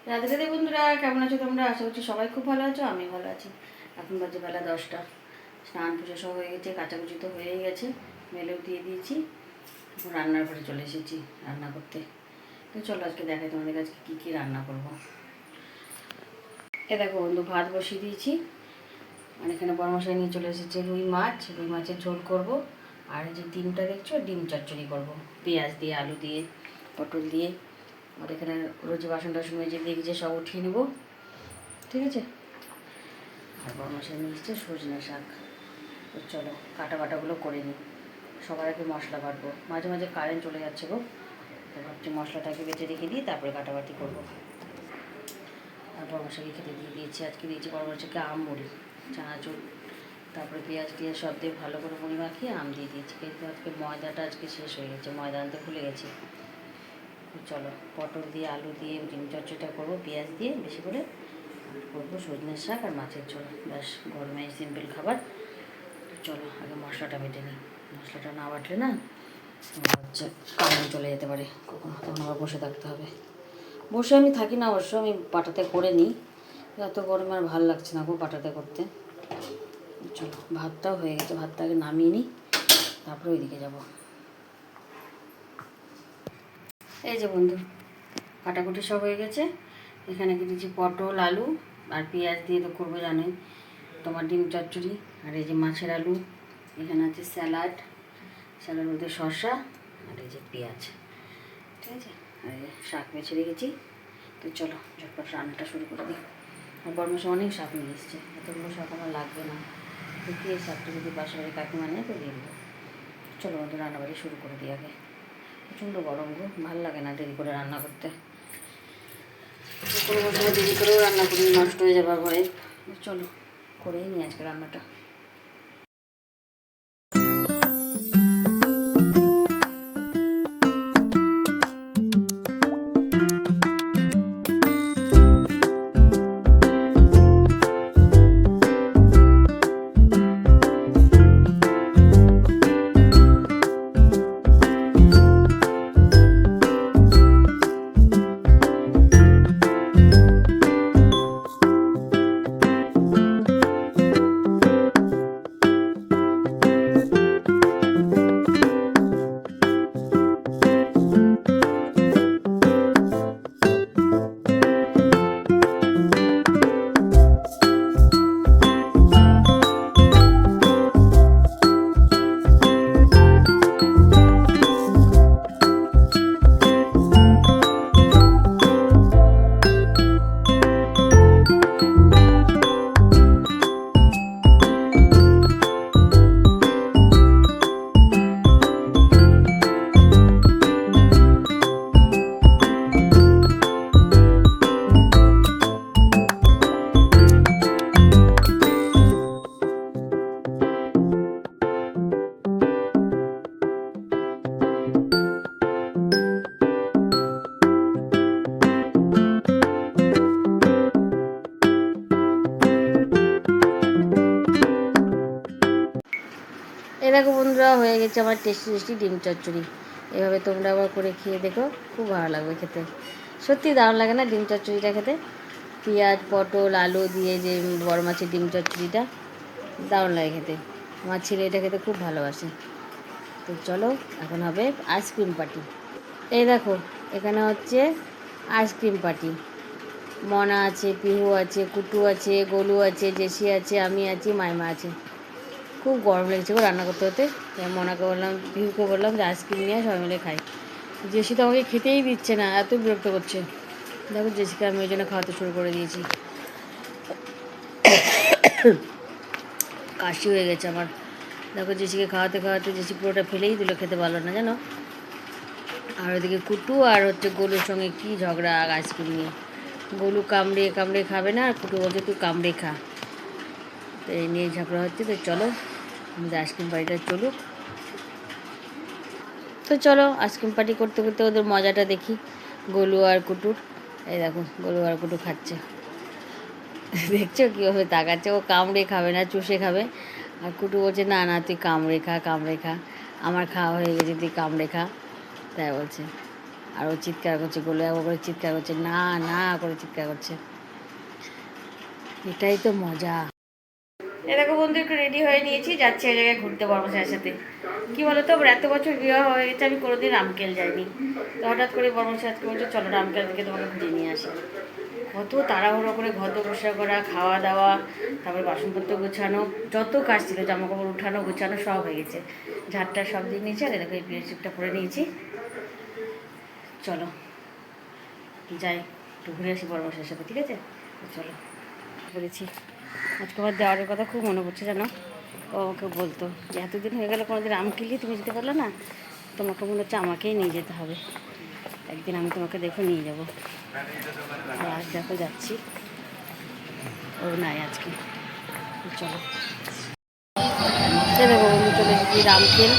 রাধে রাধে বন্ধুরা, কেমন আছো তোমরা? আশা করছি সবাই খুব ভালো আছো, আমি ভালো আছি। এখন বাজে বেলা 10টা। স্নান পুজো সব হয়ে গেছে, কাচাকুচি তো হয়েই গেছে, মেলেও দিয়ে দিয়েছি। এখন রান্নার ঘরে চলে এসেছি রান্না করতে। তো চলো আজকে দেখাই তোমাদের কাছে কী কী রান্না করবো। এ দেখো বন্ধু, ভাত বসিয়ে দিয়েছি। আর এখানে বড়মশাই নিয়ে চলে এসেছে রুই মাছের ঝোল করব। আর এই যে ডিমটা দেখছো, ডিম চচ্চড়ি করব, পেঁয়াজ দিয়ে, আলু দিয়ে, পটল দিয়ে। আর এখানে রোজে বাসন টাসন মেজে দিয়ে সব উঠিয়ে নেবো, ঠিক আছে। আর বড়মশাই নিয়ে এসেছে সজনে শাক। তো চলো কাটাগুলো করে নিই। সবার আগে মশলা বাটবো, মাঝে মাঝে কারেন্ট চলে যাচ্ছে গো। তো ভাবছি মশলাটাকে বেটে রেখে দিই, তারপরে কাটাবাটি করবো। আর বড়মশাইকে খেতে দিয়ে দিয়েছি, আজকে দিয়েছি বড়মশাইকে আম মুড়ি, চানাচুর, তারপরে পেঁয়াজ টিয়াজ সব দিয়ে ভালো করে মুড়ি মাখিয়ে আম দিয়ে দিয়েছি। কিন্তু আজকে ময়দাটা শেষ হয়ে গেছে, ময়দা আনতে ভুলে গেছি। চলো পটল দিয়ে, আলু দিয়ে ডিম চচ্চড়িটা করবো পেঁয়াজ দিয়ে বেশি করে। আর করবো সজনের শাক আর মাছের ঝোল, ব্যাস গরমে সিম্পল খাবার। চলো আগে মশলাটা বেটে নিই। মশলাটা না বাটলে না হচ্ছে কারেন্ট চলে যেতে পারে কখনো, তখন আবার বসে থাকতে হবে। বসে আমি থাকি না অবশ্য, আমি পাটাতে করে নিই। এত গরমে আর ভালো লাগছে না গো পাটাতে করতে। চলো ভাতটাও হয়ে গেছে, ভাতটা আগে নামিয়ে নিই, তারপরে ওইদিকে যাবো। এই যে বন্ধু, কাটাকুটি সব হয়ে গেছে। এখানে কেটেছি পটল, আলু আর পেঁয়াজ দিয়ে তো করবো জানোই, তোমার ডিম চচ্চড়ি। আর এই যে মাছের আলু, এখানে আছে স্যালাড মধ্যে শসা, আর এই যে পেঁয়াজ, ঠিক আছে। আর এই শাক বেছে রেখেছি। তো চলো ঝটপট রান্নাটা শুরু করে দিই। আর বর্মশা অনেক শাক নিয়ে এসছে, এতগুলো শাক আমার লাগবে না। তো কি এই শাকটা যদি পাশে বাড়ি কাকিমা নেয় তো দিয়ে দেবো। চলো বন্ধু রান্নাবাড়ি শুরু করে দিই আগে। প্রচণ্ড গরম গো, ভালো লাগে না দেরি করে রান্না করতে। কোনো সময় দেরি করেও রান্না করি, নষ্ট হয়ে যাবার ভয়ে। চলো করেই নিই আজকে রান্নাটা। এই দেখো বন্ধুরা, হয়ে গেছে আমার টেস্টি ডিম চচ্চড়ি। এভাবে তোমরা আবার করে খেয়ে দেখো, খুব ভালো লাগবে খেতে। সত্যি দারুণ লাগে না ডিম চচ্চড়িটা খেতে? পেঁয়াজ, পটল, আলু দিয়ে যে বড় মাছের ডিম চচ্চড়িটা দারুণ লাগে খেতে। আমার ছেলে এটা খেতে খুব ভালোবাসে। তো চলো এখন হবে আইসক্রিম পার্টি। এই দেখো এখানে হচ্ছে আইসক্রিম পার্টি। মনা আছে, পিহু আছে, কুটু আছে, গোলু আছে, জেসি আছে, আমি আছি, মাইমা আছে। খুব গরম লেগেছে গো রান্না করতে হতে। মনাকে বললাম, পিহুকে বললাম যে আইসক্রিম নিয়ে সবাই মিলে খাই। জেসি তো আমাকে খেতেই দিচ্ছে না, এত বিরক্ত করছে। দেখো জেসিকে আমি ওই জন্য খাওয়াতে শুরু করে দিয়েছি। কাশি হয়ে গেছে আমার। দেখো জেসিকে খাওয়াতে খাওয়াতে জেসি পুরোটা ফেলেই দিল, খেতে পারলো না জানো। আর ওইদিকে কুটু আর হচ্ছে গোলুর সঙ্গে কী ঝগড়া আইসক্রিম নিয়ে। গোলু কামড়ে কামড়ে খাবে না, আর কুটু বলছে তুই কামড়ে খা। তো এই নিয়ে ঝগড়া হচ্ছে। তো চলো আমাদের আইসক্রিম পার্টিটা চলুক। তো চলো আইসক্রিম পার্টি করতে করতে ওদের মজাটা দেখি, গোলু আর কুটুর। এই দেখো গোলু আর কুটু খাচ্ছে, দেখছো কীভাবে তাকাচ্ছে। ও কামড়ে খাবে না, চুষে খাবে। আর কুটু বলছে না না তুই কামড়ে খা, আমার খাওয়া হয়ে গেছে, তুই কামড়ে খা, তাই বলছে। আর ও চিৎকার করছে, গোলে করে চিৎকার করছে, না না করে চিৎকার করছে। এটাই তো মজা। এ দেখো বন্ধু, একটু রেডি হয়ে নিয়েছি, যাচ্ছি এক জায়গায় ঘুরতে বর্মশাইয়ের সাথে। কী বলো তো, এত বছর বিবাহ হয়ে গেছে, আমি কোনোদিন রামকেল যাইনি। তো হঠাৎ করে বর্মশাই আজকে বলছে চলো রামকেল থেকে তোমাকে ঘুরিয়ে নিয়ে আসি। কত তাড়াহুড়ো করে ঘর বসা করা, খাওয়া দাওয়া, তারপরে বাসনপত্র গোছানো, যত কাজ ছিল, জামাকাপড় উঠানো গোছানো সব হয়ে গেছে। ঝাড়টা সব দিয়ে নিয়েছি, আর এরকম এই পিরিয়ডশিপটা পরে নিয়েছি। চলো যাই, একটু ঘুরে আসি বর্মশাইয়ের সাথে, ঠিক আছে? চলো বলেছি। আজকে আমার দেওয়ারের কথা খুব মনে পড়ছে, জানো। ও আমাকে বলতো যে এতদিন হয়ে গেল কোনোদিন আম কিনলি, তুমি যেতে পারলো না, তোমাকে মনে হচ্ছে আমাকেই নিয়ে যেতে হবে, একদিন আমি তোমাকে দেখো নিয়ে যাবো। আজ দেখো যাচ্ছি, ও নাই আজকে। চলো দেখো বন্ধু, চলে এসেছি রামকেল।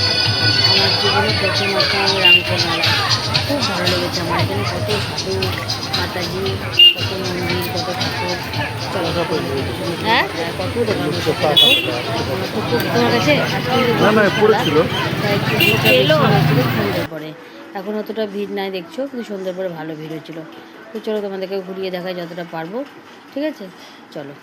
আমার জীবনে প্রথম আমি রামকেল মেলা, খুব ভালো লেগেছে আমার। এখানে কত সাধু মাতাজি, কত মন্দির, কত ঠাকুর, হ্যাঁ কত দোকান বসে। তোমার কাছে সন্ধ্যের পরে, এখন অতটা ভিড় নাই দেখছো, কিন্তু সন্ধ্যের পরে ভালো ভিড় হয়েছিল। তো চলো তোমাদেরকে ঘুরিয়ে দেখাই যতটা পারবো, ঠিক আছে? চলো।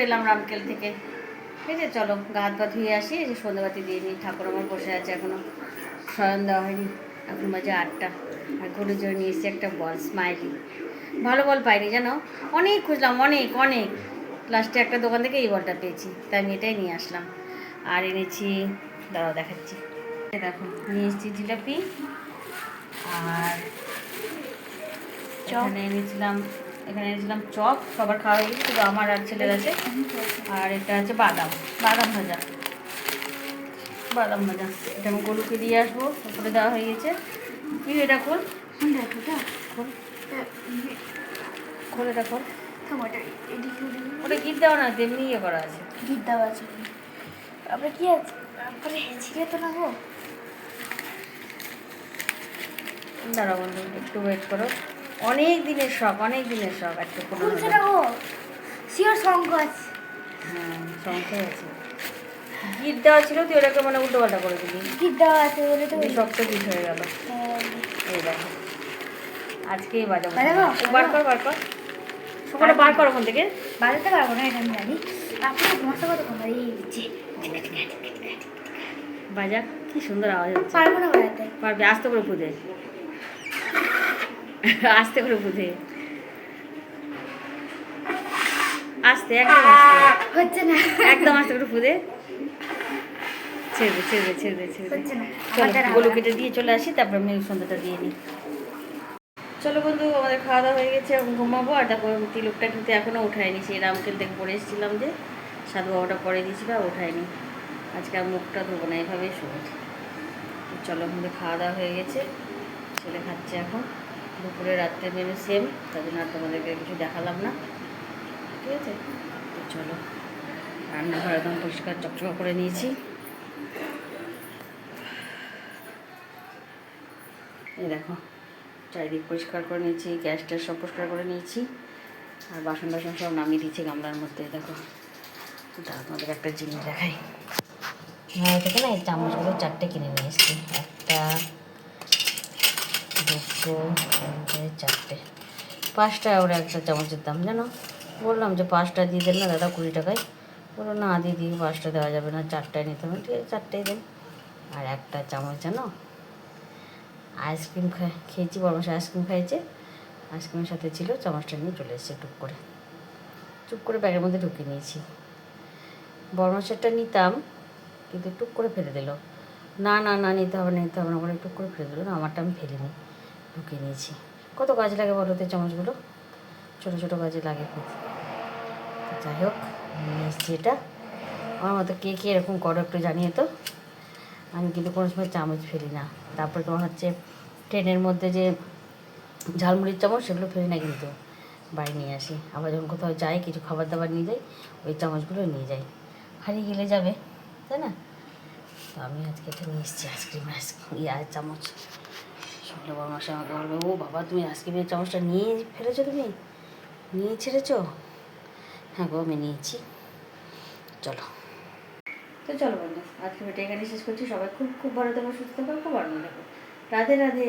এলাম রামকেল থেকে, ঠিক আছে? চলো গা হাত পা ধুয়ে আসি, এই যে সন্ধ্যাবাতি দিয়ে নিই। ঠাকুর আমার বসে আছে, এখনো শয়ন দেওয়া হয়নি, এখন বাজে 8টা। আর গরুর জন্য নিয়ে এসেছি একটা বল, স্মাইলি। ভালো বল পাইনি জানো, অনেক খুঁজলাম, অনেক অনেক, লাস্টে একটা দোকান থেকে এই বলটা পেয়েছি, তাই আমি এটাই নিয়ে আসলাম। আর এনেছি, দাঁড়াও দেখাচ্ছি, দেখো নিয়ে এসেছি জিলাপি, আর এখানে এনেছিলাম চপ, সবার খাওয়া হয়ে গেছে, শুধু আমার আর ছেলের আছে। আর এটা আছে বাদাম ভাজা, এটা আমি গরুকে দিয়ে আসবো, ওপরে দেওয়া হয়ে গেছে। কি এটা খোল, খোল এটা খোল, ওটা গিট দেওয়া না, তেমনি ইয়ে করা আছে, গিট দেওয়া আছে। তারপরে কি আছে, তারপরে ছিঁড়ে তো না গো। দাঁড়াও বন্ধু, একটু ওয়েট করো, অনেক দিনের শখ একটু খুলছে না গো। শিওর শঙ্খ আছে, হ্যাঁ শঙ্খ আছে, গিট দেওয়া ছিল, তুই ওটাকে মানে উল্টো পাল্টা করে দিবি। গিট দেওয়া আছে বলে তো শক্ত গিট হয়ে গেল। এই দেখো আজকেই বাজাবো, বার কর সকালে বার কর ওখান থেকে। বাজাতে পারবো না, এটা আমি জানি। তারপরে মশা কথা কোন দিচ্ছে, বাজা, কি সুন্দর আওয়াজ হচ্ছে। পারবো না বাজাতে। পারবি, আস্তে করে পুঁতে, আস্তে করে পুঁতে, আস্তে, একদম আস্তে, হচ্ছে না, একদম আস্তে করে পুঁতে, ছেড়ে দে। হচ্ছে না। চলো গোলু কেটে দিয়ে চলে আসি, তারপর আমি সন্ধ্যাটা দিয়ে নিই। চলো বন্ধু, আমাদের খাওয়া দাওয়া হয়ে গেছে, এখন ঘুমাবো। আর দেখো তিলকটা কিন্তু এখনও উঠায়নি, সেই রামকেল থেকে পরে এসেছিলাম যে সাধু বাবাটা পরে দিয়েছিল, আর উঠায়নি। আজকে আর মুখটা ধোবো না, এইভাবেই শুরু। চলো আমাদের খাওয়া দাওয়া হয়ে গেছে, ছেলে খাচ্ছে এখন। দুপুরে রাত্রে মেনু সেম, তার জন্য আর তোমাদেরকে কিছু দেখালাম না, ঠিক আছে? তো চলো, রান্নাঘর একদম পরিষ্কার চকচকা করে নিয়েছি। এই দেখো, চারিদিক পরিষ্কার করে নিয়েছি, গ্যাস ট্যাস সব পরিষ্কার করে নিয়েছি, আর বাসন টাসন সব নামিয়ে দিয়েছি গামলার মধ্যে। দেখো, আপনাদের একটা জিনিস দেখাই। হ্যাঁ, থেকে না এই চামচগুলো 4টে কিনে নিয়ে এসেছি। 1, 2, 3, 4টে, 5 টাকা করে একটা চামচের দাম, জানো? বললাম যে 5টা দিয়ে দেন না দাদা, 20 টাকায়। বললো না দিদি, 5টা দেওয়া যাবে না, 4টায় নিতে হবে। ঠিক আছে, 4টাই দেন। আর একটা চামচ, জানো, আইসক্রিম খেয়েছি, বড় মাসে আইসক্রিম খাইছে, আইসক্রিমের সাথে ছিল, চামচটা নিয়ে চলে এসেছে চুপ করে ব্যাগের মধ্যে ঢুকিয়ে নিয়েছি। বড় মাসেরটা নিতাম, কিন্তু টুক করে ফেলে দিল। না না না, নিতে হবে না বলে টুক করে ফেলে দিল। না, আমারটা আমি ফেলিনি, ঢুকিয়ে নিয়েছি। কত কাজ লাগে বলো তো চামচগুলো, ছোটো ছোটো কাজে লাগে খুব। যাই হোক, নিয়ে এসেছি এটা। আমার মতো কে কে এরকম করো একটু জানিয়ে তো। আমি কিন্তু কোনো সময় চামচ ফেলি না। তারপরে তোমার হচ্ছে ট্রেনের মধ্যে যে ঝালমুড়ির চামচ, সেগুলো ফেলি না, কিন্তু বাড়ি নিয়ে আসি। আবার যখন কোথাও যাই, কিছু খাবার দাবার নিয়ে যাই, ওই চামচগুলো নিয়ে যাই, হারিয়ে গেলে যাবে, তাই না? তো আমি আজকে এটা নিয়ে এসেছি, আইসক্রিম চামচ। শুনলে বড় মাসে আমাকে বলবে, ও বাবা, তুমি আইসক্রিমের চামচটা নিয়ে ফেলেছো, তুমি নিয়ে ছেড়েছো? হ্যাঁ গো, আমি নিয়েছি। চলো, তো চলো বন্ধু, আজকে ভিডিও এখানে শেষ করছি। সবাই খুব খুব ভালো থাকো, সুস্থ থাকো, খুব আনন্দ থাকো। রাধে রাধে।